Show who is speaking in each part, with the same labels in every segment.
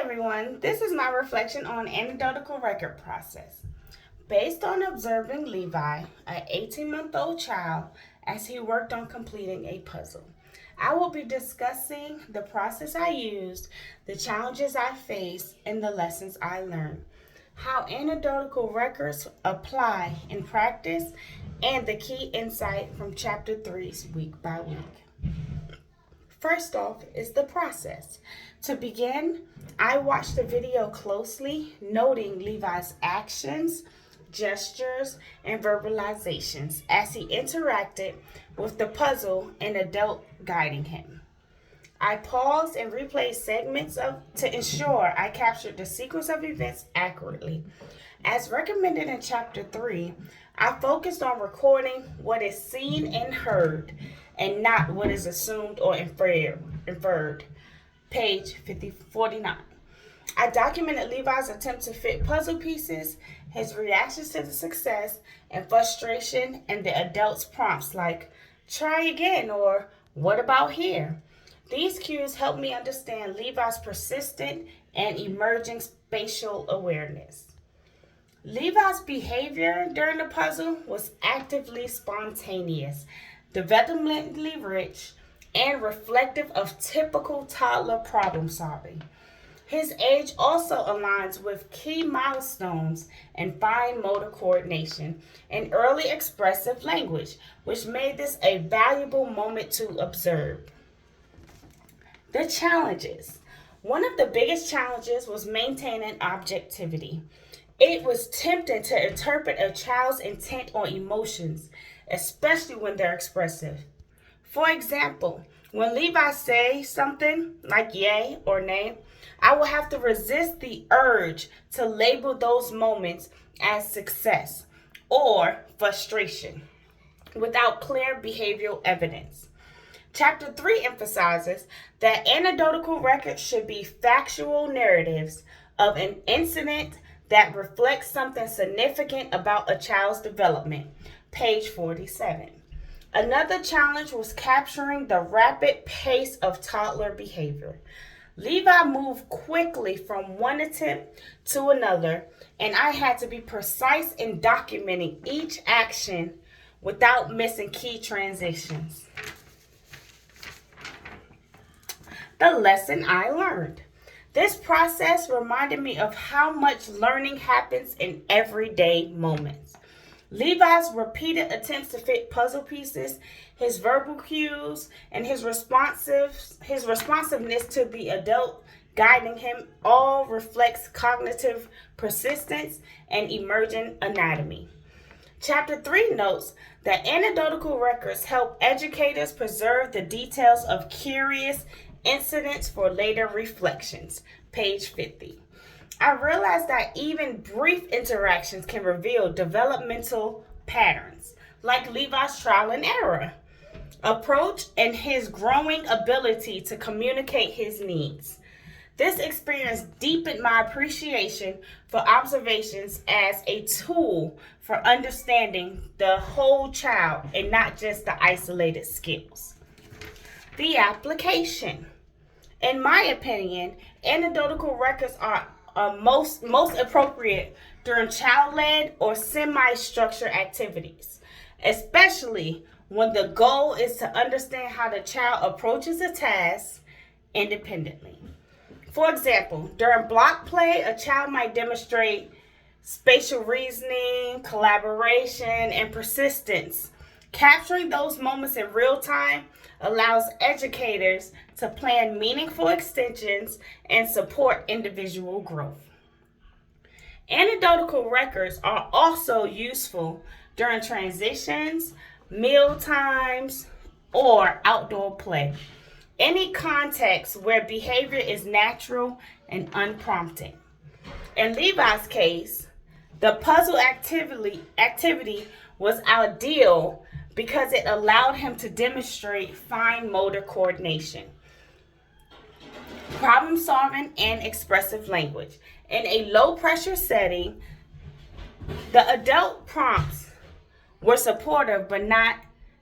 Speaker 1: everyone, this is my reflection on anecdotal record process. Based on observing Levi, an 18-month-old child, as he worked on completing a puzzle, I will be discussing the process I used, the challenges I faced, and the lessons I learned. How anecdotal records apply in practice, and the key insight from Chapter 3's week by week. First off is the process. To begin, I watched the video closely, noting Levi's actions, gestures, and verbalizations as he interacted with the puzzle and adult guiding him. I paused and replayed segments to ensure I captured the sequence of events accurately. As recommended in Chapter 3, I focused on recording what is seen and heard and not what is assumed or inferred. Page 49. I documented Levi's attempt to fit puzzle pieces, his reactions to the success and frustration, and the adult's prompts like, try again, or what about here? These cues helped me understand Levi's persistent and emerging spatial awareness. Levi's behavior during the puzzle was actively spontaneous, developmentally rich, and reflective of typical toddler problem solving. His age also aligns with key milestones in fine motor coordination and early expressive language, which made this a valuable moment to observe. The challenges. One of the biggest challenges was maintaining objectivity. It was tempting to interpret a child's intent or emotions, especially when they're expressive. For example, when Levi says something like yay or nay, I will have to resist the urge to label those moments as success or frustration without clear behavioral evidence. Chapter 3 emphasizes that anecdotal records should be factual narratives of an incident that reflects something significant about a child's development. Page 47. Another challenge was capturing the rapid pace of toddler behavior. Levi moved quickly from one attempt to another, and I had to be precise in documenting each action without missing key transitions. The lesson I learned. This process reminded me of how much learning happens in everyday moments. Levi's repeated attempts to fit puzzle pieces, his verbal cues, and his responsiveness to the adult guiding him all reflects cognitive persistence and emergent anatomy. Chapter 3 notes that anecdotal records help educators preserve the details of curious incidents for later reflections. Page 50. I realized that even brief interactions can reveal developmental patterns, like Levi's trial and error approach and his growing ability to communicate his needs. This experience deepened my appreciation for observations as a tool for understanding the whole child and not just the isolated skills. The application. In my opinion, anecdotal records are most appropriate during child-led or semi-structured activities, especially when the goal is to understand how the child approaches a task independently. For example, during block play, a child might demonstrate spatial reasoning, collaboration, and persistence. Capturing those moments in real time allows educators to plan meaningful extensions and support individual growth. Anecdotal records are also useful during transitions, meal times, or outdoor play. Any context where behavior is natural and unprompted. In Levi's case, the puzzle activity was ideal because it allowed him to demonstrate fine motor coordination, problem solving, and expressive language. In a low pressure setting, the adult prompts were supportive but not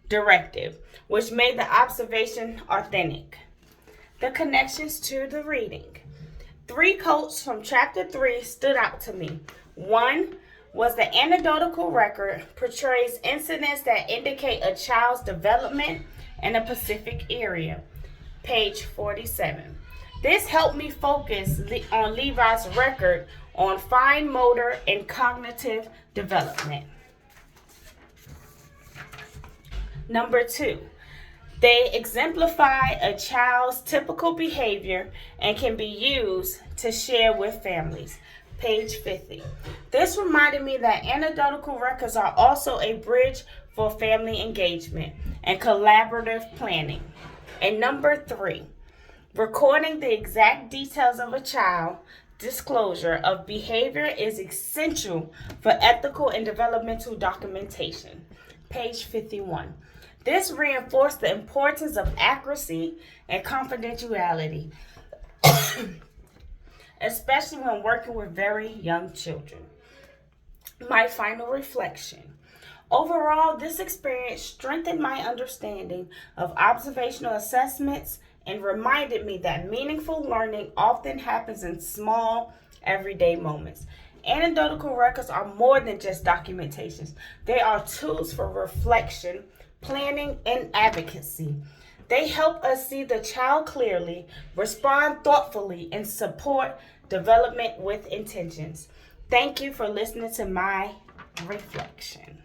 Speaker 1: directive, which made the observation authentic. The connections to the reading. Three quotes from chapter 3 stood out to me. One was the anecdotal record portrays incidents that indicate a child's development in a specific area. Page 47. This helped me focus on Levi's record on fine motor and cognitive development. Number 2, they exemplify a child's typical behavior and can be used to share with families. Page 50. This reminded me that anecdotal records are also a bridge for family engagement and collaborative planning. And number 3, recording the exact details of a child disclosure of behavior is essential for ethical and developmental documentation. Page 51. This reinforced the importance of accuracy and confidentiality, especially when working with very young children. My final reflection. Overall, this experience strengthened my understanding of observational assessments and reminded me that meaningful learning often happens in small, everyday moments. Anecdotal records are more than just documentations. They are tools for reflection, planning, and advocacy. They help us see the child clearly, respond thoughtfully, and support development with intentions. Thank you for listening to my reflection.